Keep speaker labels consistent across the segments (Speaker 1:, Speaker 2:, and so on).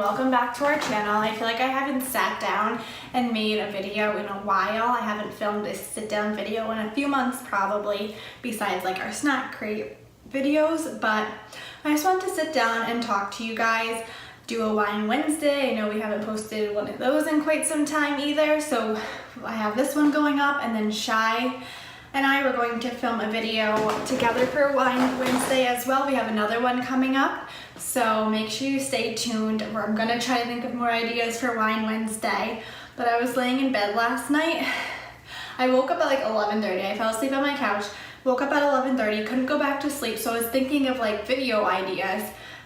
Speaker 1: welcome back to our channel. I feel like I haven't sat down and made a video in a while. I haven't filmed a sit down video in a few months probably, besides like our snack crate videos, but I just wanted to sit down and talk to you guys, do a Wine Wednesday. I know we haven't posted one of those in quite some time either, so I have this one going up, and then Shy and I were going to film a video together for Wine Wednesday as well. We have another one coming up, so make sure you stay tuned. I'm gonna try to think of more ideas for Wine Wednesday. But I was laying in bed last night. I woke up at like 11:30. I fell asleep on my couch, woke up at 11:30, couldn't go back to sleep, so I was thinking of like video ideas.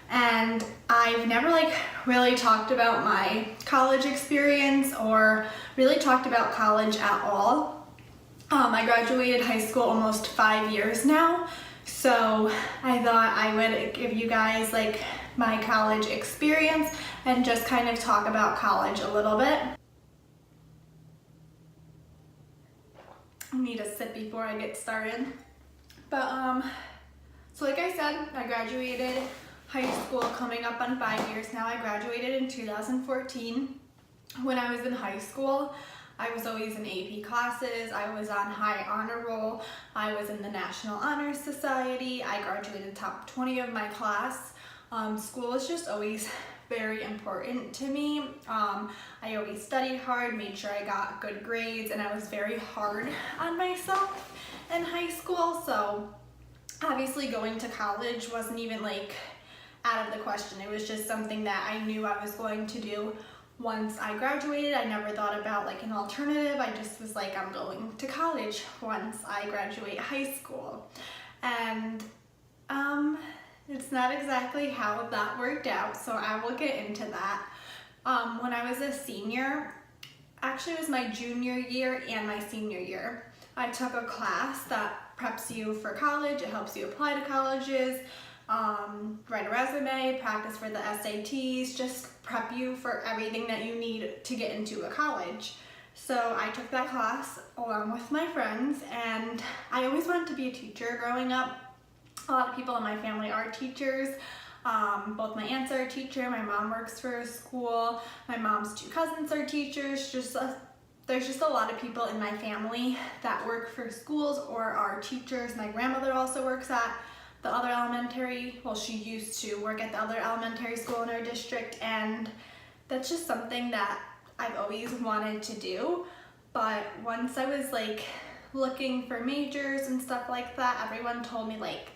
Speaker 1: And I've never like really talked about my college experience or really talked about college at all. I graduated high school almost 5 years now, so I thought I would give you guys like my college experience and just kind of talk about college a little bit. I need a sip before I get started. But so like I said, I graduated high school coming up on 5 years now. I graduated in 2014. When I was in high school, I was always in AP classes, I was on high honor roll, I was in the National Honor Society, I graduated top 20 of my class. School was just always very important to me. I always studied hard, made sure I got good grades, and I was very hard on myself in high school, so obviously going to college wasn't even like out of the question. It was just something that I knew I was going to do once I graduated. I never thought about like an alternative. I just was like, I'm going to college once I graduate high school. And it's not exactly how that worked out, so I will get into that. When I was a senior, actually it was my junior year and my senior year, I took a class that preps you for college. It helps you apply to colleges, write a resume, practice for the SATs, just prep you for everything that you need to get into a college. So I took that class along with my friends, and I always wanted to be a teacher growing up. A lot of people in my family are teachers. Both my aunts are a teacher, my mom works for a school, my mom's two cousins are teachers. There's just a lot of people in my family that work for schools or are teachers. My grandmother also works at the other elementary, well, she used to work at the other elementary school in our district, and that's just something that I've always wanted to do. But once I was like looking for majors and stuff like that, everyone told me like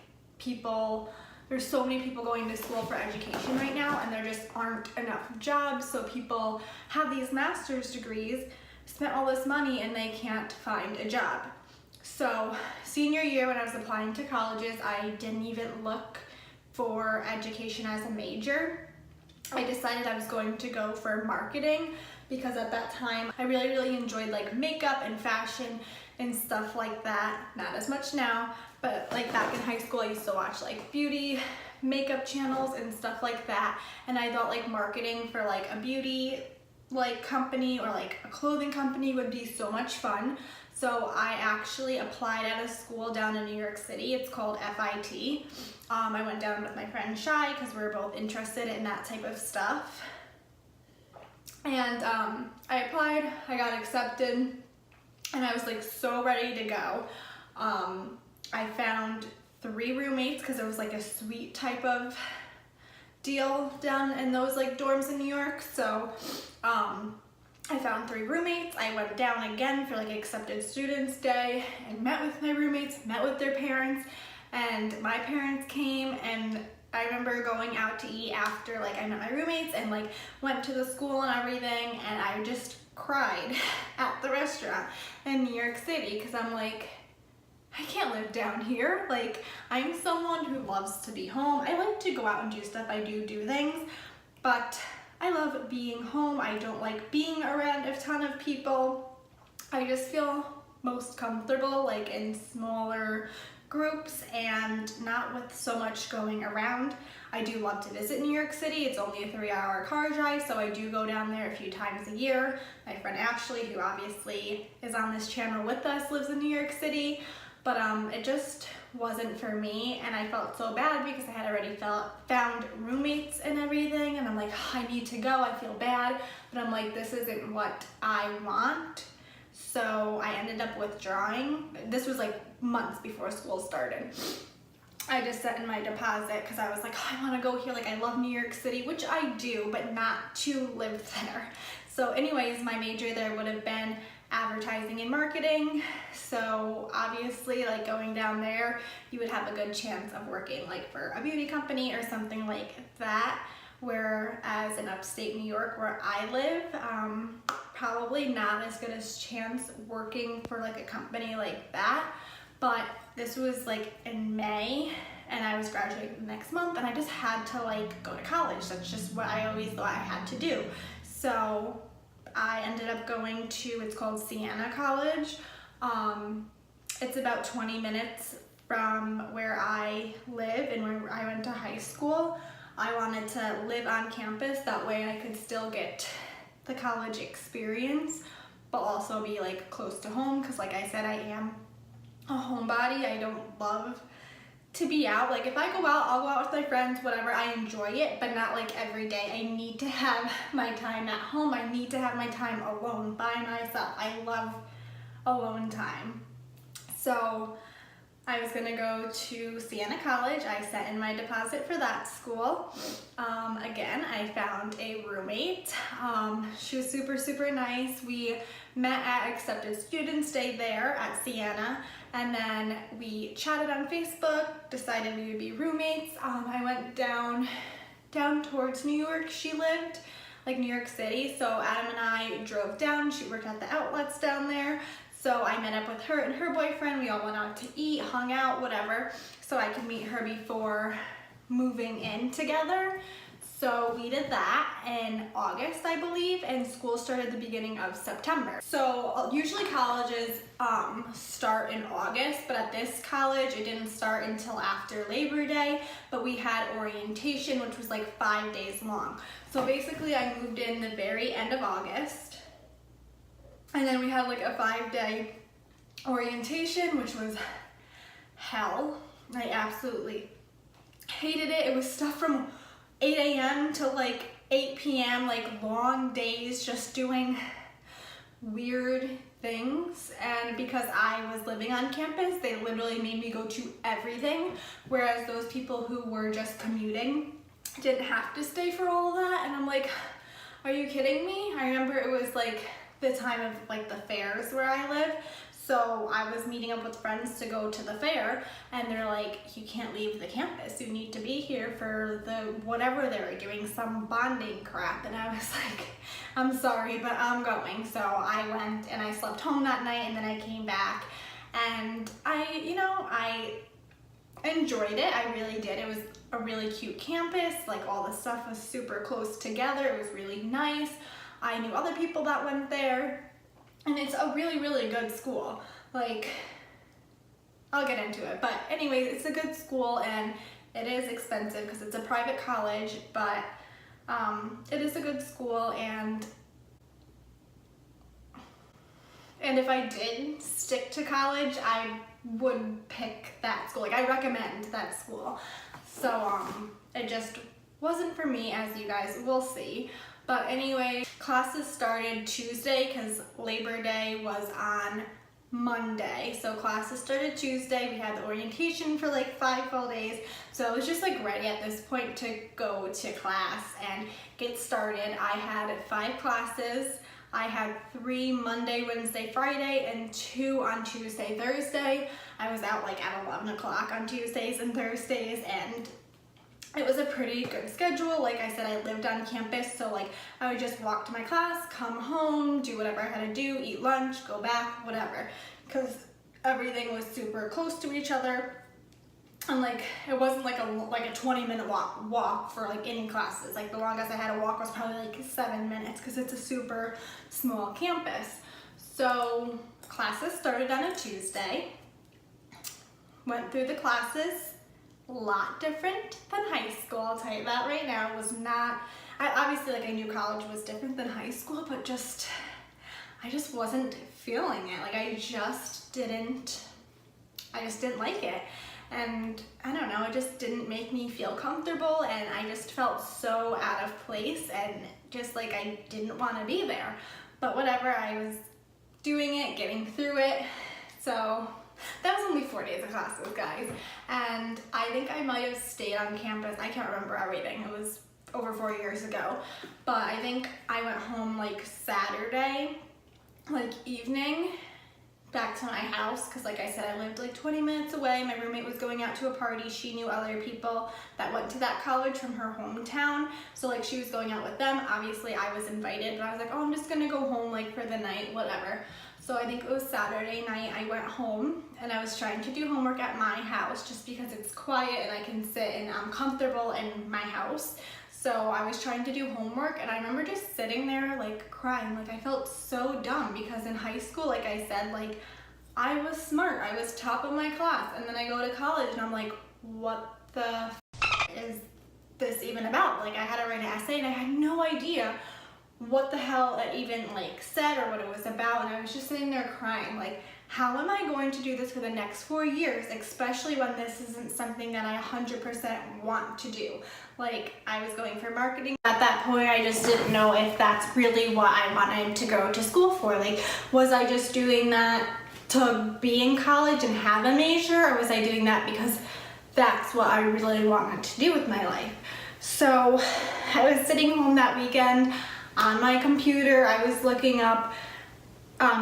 Speaker 1: there's so many people going to school for education right now, and there just aren't enough jobs, so people have these master's degrees, spent all this money, and they can't find a job. So senior year, when I was applying to colleges, I didn't even look for education as a major. I decided I was going to go for marketing because at that time I really enjoyed like makeup and fashion and stuff like that. Not as much now, but like back in high school I used to watch like beauty makeup channels and stuff like that, and I thought like marketing for like a beauty like company or like a clothing company would be so much fun. So I actually applied at a school down in New York City. It's called FIT. I went down with my friend Shy because we were both interested in that type of stuff. And I applied, I got accepted, and I was like so ready to go. I found 3 roommates because it was like a suite type of deal down in those like dorms in New York. So I found 3 roommates. I went down again for like accepted students day and met with my roommates, met with their parents, and my parents came, and I remember going out to eat after like I met my roommates and like went to the school and everything, and I just cried at the restaurant in New York City because I'm like, I can't live down here. Like, I'm someone who loves to be home. I like to go out and do stuff. I do things, but I love being home. I don't like being around a ton of people. I just feel most comfortable like in smaller groups and not with so much going around. I do love to visit New York City. It's only a 3-hour car drive, so I do go down there a few times a year. My friend Ashley, who obviously is on this channel with us, lives in New York City. But it just wasn't for me, and I felt so bad because I had already found roommates and everything, and I'm like, I need to go, I feel bad, but I'm like, this isn't what I want. So I ended up withdrawing. This was like months before school started. I just set in my deposit because I was like, oh, I want to go here, like I love New York City, which I do, but not to live there. So anyways, my major there would have been advertising and marketing. So obviously, like going down there, you would have a good chance of working like for a beauty company or something like that. Whereas in upstate New York where I live, probably not as good a chance working for like a company like that. But this was like in May, and I was graduating the next month, and I just had to like go to college. That's just what I always thought I had to do. So I ended up going to, it's called Siena College. It's about 20 minutes from where I live and where I went to high school. I wanted to live on campus, that way I could still get the college experience, but also be like close to home, because like I said, I am a homebody. I don't love to be out. Like if I go out, I'll go out with my friends, whatever. I enjoy it, but not like every day. I need to have my time at home. I need to have my time alone by myself. I love alone time. So I was gonna go to Siena College. I set in my deposit for that school. Again, I found a roommate. She was super, super nice. We met at Accepted Students Day there at Siena, and then we chatted on Facebook, decided we would be roommates. I went down towards New York. She lived, like New York City, so Adam and I drove down. She worked at the outlets down there. So I met up with her and her boyfriend. We all went out to eat, hung out, whatever, so I could meet her before moving in together. So we did that in August, I believe, and school started the beginning of September. So usually colleges start in August, but at this college, it didn't start until after Labor Day, but we had orientation, which was like 5 days long. So basically I moved in the very end of August, and then we had like a 5-day orientation, which was hell. I absolutely hated it. It was stuff from 8 a.m. to like 8 p.m., like long days just doing weird things. And because I was living on campus, they literally made me go to everything, whereas those people who were just commuting didn't have to stay for all of that. And I'm like, are you kidding me? I remember it was like the time of like the fairs where I live. So I was meeting up with friends to go to the fair, and they're like, you can't leave the campus. You need to be here for the whatever they were doing, some bonding crap. And I was like, I'm sorry, but I'm going. So I went and I slept home that night, and then I came back, and I enjoyed it. I really did. It was a really cute campus. Like all the stuff was super close together. It was really nice. I knew other people that went there. And it's a really, really good school. Like, I'll get into it. But anyways, it's a good school, and it is expensive because it's a private college, but it is a good school, and if I did stick to college, I would pick that school. Like, I recommend that school. So it just wasn't for me, as you guys will see. But anyway, classes started Tuesday because Labor Day was on Monday. So classes started Tuesday. We had the orientation for like 5 full days. So I was just like ready at this point to go to class and get started. I had 5 classes. I had 3 Monday, Wednesday, Friday, and 2 on Tuesday, Thursday. I was out like at 11 o'clock on Tuesdays and Thursdays, and it was a pretty good schedule. Like I said, I lived on campus, so like I would just walk to my class, come home, do whatever I had to do, eat lunch, go back, whatever, because everything was super close to each other. And like it wasn't like a 20-minute walk for like any classes. Like the longest I had to walk was probably like 7 minutes because it's a super small campus. So classes started on a Tuesday. Went through the classes. A lot different than high school, I'll tell you that right now. It was not, obviously like I knew college was different than high school, but I just wasn't feeling it. Like I just didn't like it. and I don't know, it just didn't make me feel comfortable, and I just felt so out of place and just like I didn't want to be there. But whatever, I was doing it, getting through it. So that was only 4 days of classes, guys, and I think I might have stayed on campus. I can't remember everything. It was over 4 years ago, but I think I went home like Saturday, like evening, back to my house, because like I said, I lived like 20 minutes away. My roommate was going out to a party. She knew other people that went to that college from her hometown, so like she was going out with them. Obviously I was invited, but I was like, oh, I'm just gonna go home like for the night, whatever. So I think it was Saturday night, I went home and I was trying to do homework at my house just because it's quiet and I can sit and I'm comfortable in my house. So I was trying to do homework, and I remember just sitting there like crying. Like I felt so dumb because in high school, like I said, like I was smart. I was top of my class, and then I go to college and I'm like, what the is this even about? Like I had to write an essay and I had no idea what the hell it even like said or what it was about, and I was just sitting there crying like, how am I going to do this for the next 4 years, especially when this isn't something that I 100% want to do. Like I was going for marketing. At that point I just didn't know if that's really what I wanted to go to school for. Like was I just doing that to be in college and have a major, or was I doing that because that's what I really wanted to do with my life? So I was sitting home that weekend on my computer. I was looking up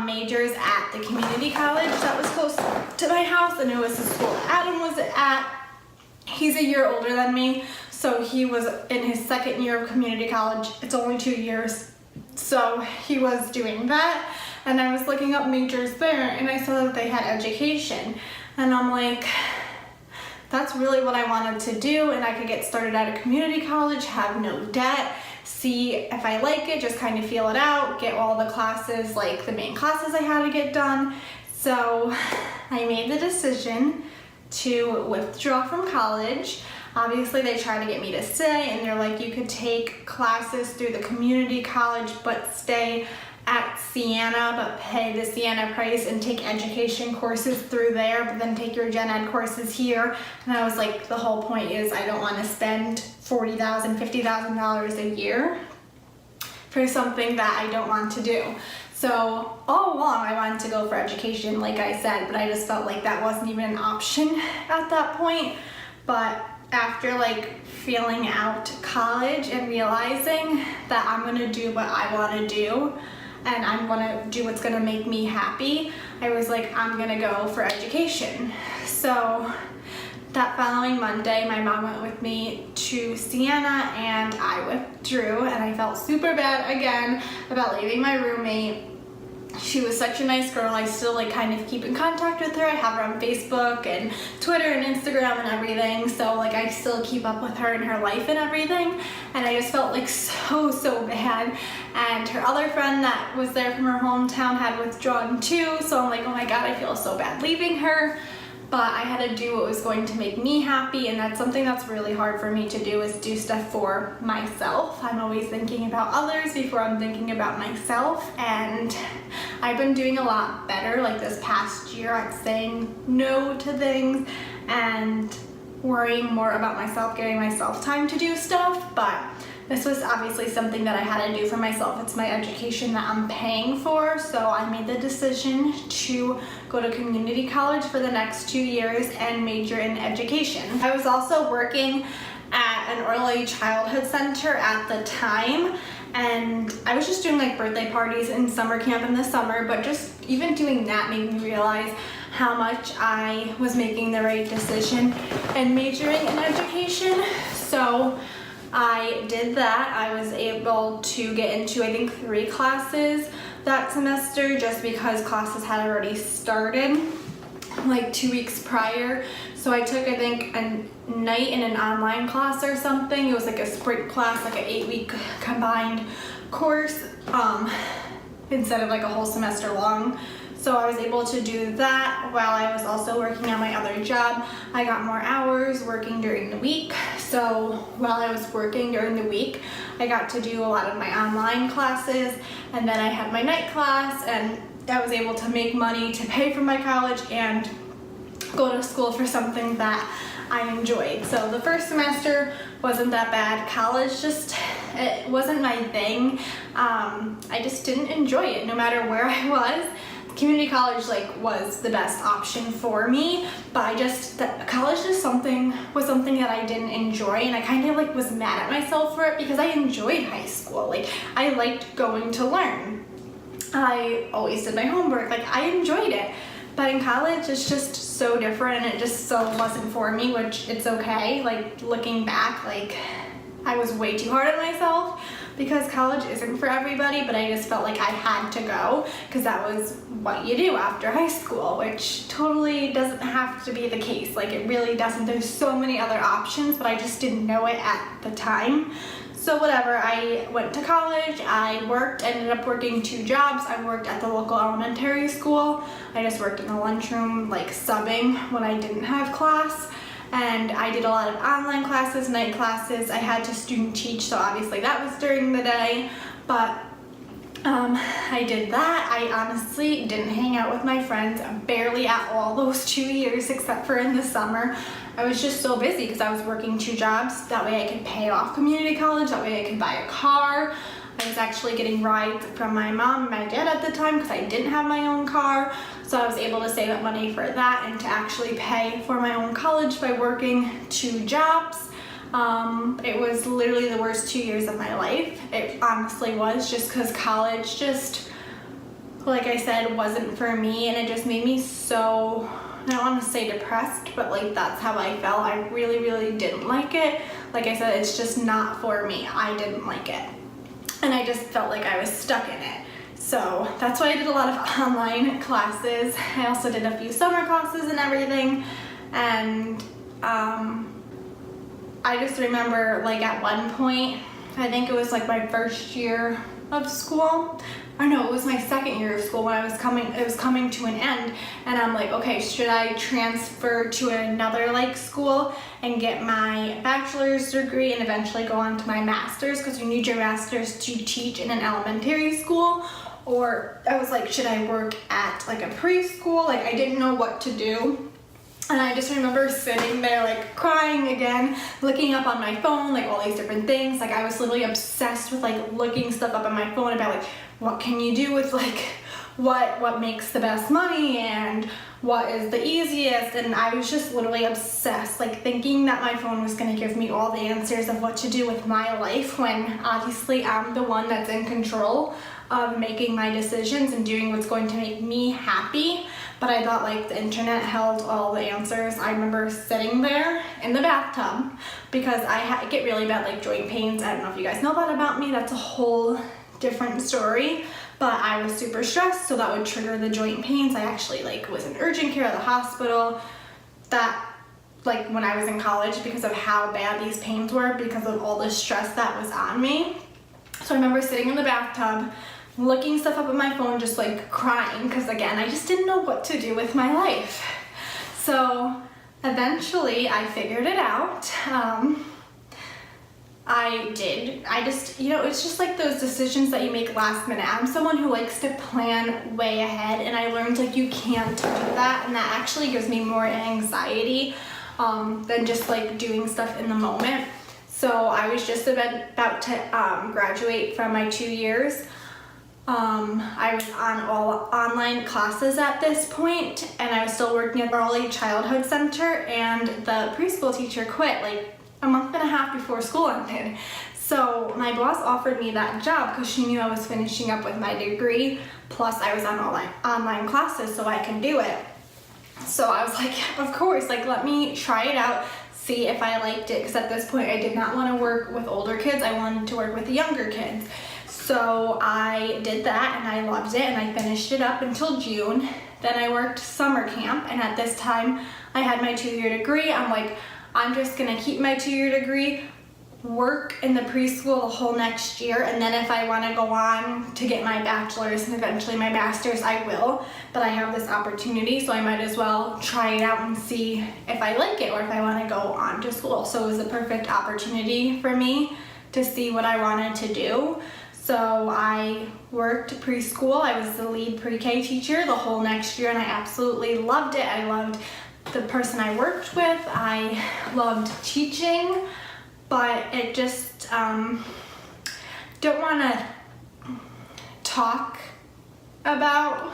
Speaker 1: majors at the community college that was close to my house, and it was the school Adam was at. He's a year older than me, so he was in his second year of community college. It's only 2 years, so he was doing that, and I was looking up majors there, and I saw that they had education, and I'm like, that's really what I wanted to do, and I could get started at a community college, have no debt, see if I like it, just kind of feel it out, get all the classes, like the main classes I had to get done. So I made the decision to withdraw from college. Obviously they tried to get me to stay, and they're like, you could take classes through the community college but stay at Siena, but pay the Siena price and take education courses through there, but then take your gen ed courses here. And I was like, the whole point is I don't want to spend $40,000, $50,000 a year for something that I don't want to do. So all along I wanted to go for education, like I said, but I just felt like that wasn't even an option at that point. But after like feeling out college and realizing that I'm gonna do what I want to do, and I'm gonna do what's gonna make me happy, I was like, I'm gonna go for education. So that following Monday, my mom went with me to Siena, and I withdrew, and I felt super bad again about leaving my roommate. She was such a nice girl. I still like kind of keep in contact with her. I have her on Facebook and Twitter and Instagram and everything. So like I still keep up with her and her life and everything. And I just felt like so bad. And her other friend that was there from her hometown had withdrawn too. So I'm like, oh my God, I feel so bad leaving her. But I had to do what was going to make me happy, and that's something that's really hard for me to do, is do stuff for myself. I'm always thinking about others before I'm thinking about myself, and I've been doing a lot better like this past year at saying no to things and worrying more about myself, giving myself time to do stuff. But this was obviously something that I had to do for myself. It's my education that I'm paying for, so I made the decision to go to community college for the next 2 years and major in education. I was also working at an early childhood center at the time, and I was just doing like birthday parties and summer camp in the summer, but just even doing that made me realize how much I was making the right decision and majoring in education. So I did that. I was able to get into, I think, 3 classes that semester just because classes had already started like 2 weeks prior. So I took, I think, a night in an online class or something. It was like a sprint class, like an 8-week combined course instead of like a whole semester long. So I was able to do that while I was also working at my other job. I got more hours working during the week. So while I was working during the week, I got to do a lot of my online classes, and then I had my night class, and I was able to make money to pay for my college and go to school for something that I enjoyed. So the first semester wasn't that bad. College it wasn't my thing. I just didn't enjoy it no matter where I was. Community college was the best option for me, but college was something that I didn't enjoy, and I kind of was mad at myself for it because I enjoyed high school. I liked going to learn. I always did my homework. I enjoyed it. But in college, it's just so different, and it just so wasn't for me, which it's okay. Looking back, I was way too hard on myself because college isn't for everybody, but I just felt like I had to go because that was what you do after high school, which totally doesn't have to be the case. It really doesn't. There's so many other options, but I just didn't know it at the time. So whatever, I went to college, I ended up working 2 jobs. I worked at the local elementary school. I just worked in the lunchroom, subbing when I didn't have class. And I did a lot of online classes, night classes. I had to student teach, so obviously that was during the day. But I did that. I honestly didn't hang out with my friends barely at all those 2 years, except for in the summer. I was just so busy because I was working 2 jobs. That way I could pay off community college. That way I could buy a car. I was actually getting rides from my mom and my dad at the time because I didn't have my own car. So I was able to save up money for that and to actually pay for my own college by working 2 jobs. It was literally the worst 2 years of my life. It honestly was, just because college like I said, wasn't for me, and it just made me so, I don't want to say depressed, but that's how I felt. I really, really didn't like it. Like I said, it's just not for me. I didn't like it. And I just felt like I was stuck in it. So that's why I did a lot of online classes. I also did a few summer classes and everything. And I just remember at one point, I think it was my first year of school. Or no, it was my second year of school when it was coming to an end, and I'm like, okay, should I transfer to another school and get my bachelor's degree and eventually go on to my master's, because you need your master's to teach in an elementary school? Or I was like, should I work at a preschool? I didn't know what to do. And I just remember sitting there crying again, looking up on my phone, all these different things. I was literally obsessed with looking stuff up on my phone about what can you do with what makes the best money and what is the easiest. And I was just literally obsessed, thinking that my phone was gonna give me all the answers of what to do with my life, when obviously I'm the one that's in control of making my decisions and doing what's going to make me happy. But I thought the internet held all the answers. I remember sitting there in the bathtub because I get really bad joint pains. I don't know if you guys know that about me. That's a whole different story. But I was super stressed, so that would trigger the joint pains. I actually was in urgent care at the hospital. That when I was in college, because of how bad these pains were, because of all the stress that was on me. So I remember sitting in the bathtub, looking stuff up on my phone, just crying, because again, I just didn't know what to do with my life. So eventually I figured it out. I did. It's just those decisions that you make last minute. I'm someone who likes to plan way ahead, and I learned you can't do that, and that actually gives me more anxiety than just doing stuff in the moment. So I was just about to graduate from my 2 years. I was on all online classes at this point, and I was still working at the early childhood center, and the preschool teacher quit a month and a half before school ended. So my boss offered me that job because she knew I was finishing up with my degree, plus I was on online classes, so I can do it. So I was like, of course, let me try it out, see if I liked it, because at this point I did not want to work with older kids. I wanted to work with the younger kids. So I did that, and I loved it, and I finished it up until June. Then I worked summer camp, and at this time I had my 2-year degree. I'm like, I'm just gonna keep my 2-year degree, work in the preschool the whole next year, and then if I wanna go on to get my bachelor's and eventually my master's, I will. But I have this opportunity, so I might as well try it out and see if I like it or if I wanna go on to school. So it was a perfect opportunity for me to see what I wanted to do. So I worked preschool. I was the lead pre-K teacher the whole next year, and I absolutely loved it. I loved the person I worked with. I loved teaching, but it just don't want to talk about,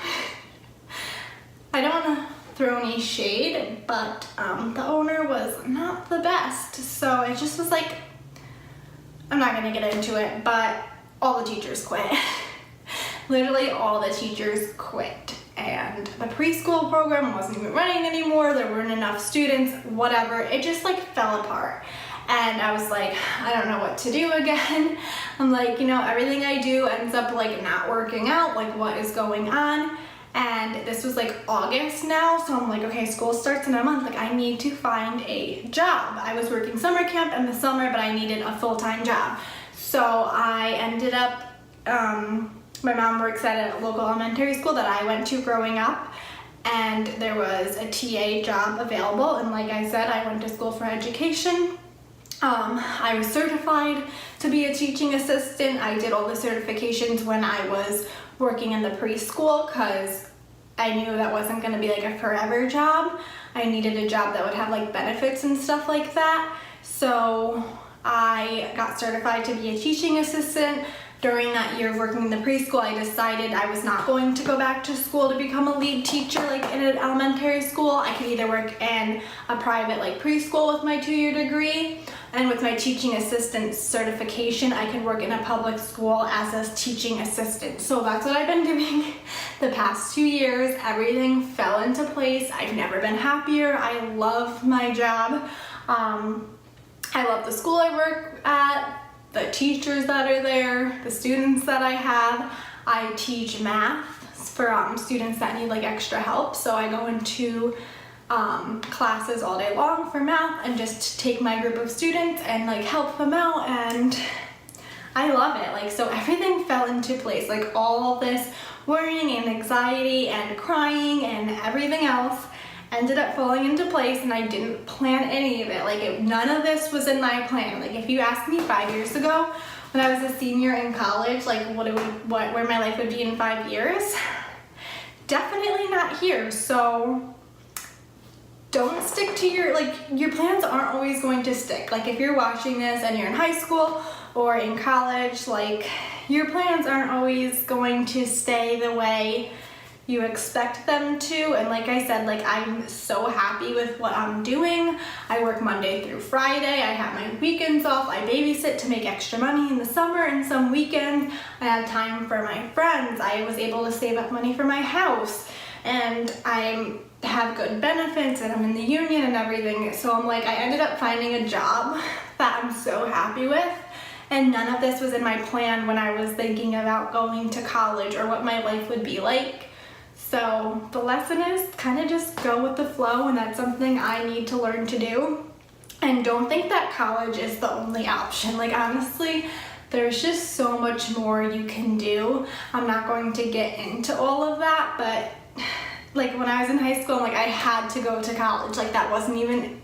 Speaker 1: I don't want to throw any shade, but the owner was not the best. So it just was like, I'm not gonna get into it, but all the teachers quit. Literally all the teachers quit, and the preschool program wasn't even running anymore. There weren't enough students, whatever. It just like fell apart. And I was like, I don't know what to do again. I'm like, you know, everything I do ends up like not working out, like what is going on? And this was like August now, so I'm like, okay, school starts in a month, like I need to find a job. I was working summer camp in the summer, but I needed a full-time job. So I ended up, my mom works at a local elementary school that I went to growing up, and there was a TA job available, and like I said, I went to school for education. I was certified to be a teaching assistant. I did all the certifications when I was working in the preschool because I knew that wasn't going to be like a forever job. I needed a job that would have like benefits and stuff like that. So I got certified to be a teaching assistant. During that year of working in the preschool, I decided I was not going to go back to school to become a lead teacher like in an elementary school. I could either work in a private like preschool with my 2-year degree, and with my teaching assistant certification, I could work in a public school as a teaching assistant. So that's what I've been doing the past 2 years. Everything fell into place. I've never been happier. I love my job. I love the school I work at, the teachers that are there, the students that I have. I teach math for students that need like extra help. So I go into classes all day long for math and just take my group of students and like help them out, and I love it. Like, so everything fell into place, like all this worrying and anxiety and crying and everything else ended up falling into place, and I didn't plan any of it. Like none of this was in my plan. Like if you asked me 5 years ago when I was a senior in college, like where my life would be in 5 years, definitely not here. So don't stick to your plans aren't always going to stick. Like if you're watching this and you're in high school or in college, like your plans aren't always going to stay the way you expect them to. And like I said, like I'm so happy with what I'm doing. I work Monday through Friday. I have my weekends off. I babysit to make extra money in the summer, and some weekends I have time for my friends. I was able to save up money for my house, and I have good benefits, and I'm in the union and everything. So I'm like, I ended up finding a job that I'm so happy with, and none of this was in my plan when I was thinking about going to college or what my life would be like. So the lesson is kind of just go with the flow, and that's something I need to learn to do. And don't think that college is the only option. Like honestly, there's just so much more you can do. I'm not going to get into all of that, but like when I was in high school, like I had to go to college. Like that wasn't even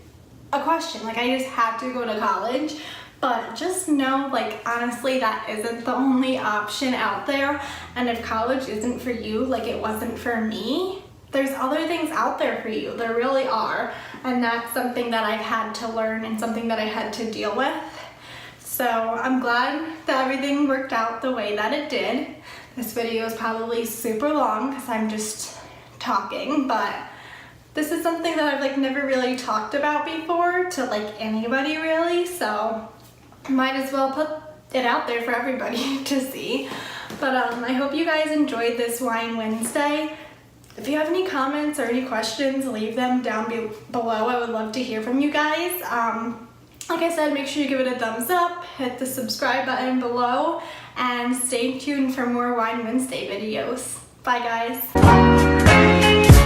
Speaker 1: a question. Like I just had to go to college. But just know, like honestly, that isn't the only option out there. And if college isn't for you, like it wasn't for me, there's other things out there for you. There really are. And that's something that I've had to learn and something that I had to deal with. So I'm glad that everything worked out the way that it did. This video is probably super long because I'm just talking, but this is something that I've like never really talked about before to like anybody really. So might as well put it out there for everybody to see. But I hope you guys enjoyed this Wine Wednesday. If you have any comments or any questions, leave them down below. I would love to hear from you guys. Like I said, make sure you give it a thumbs up, hit the subscribe button below, and stay tuned for more Wine Wednesday videos. Bye guys.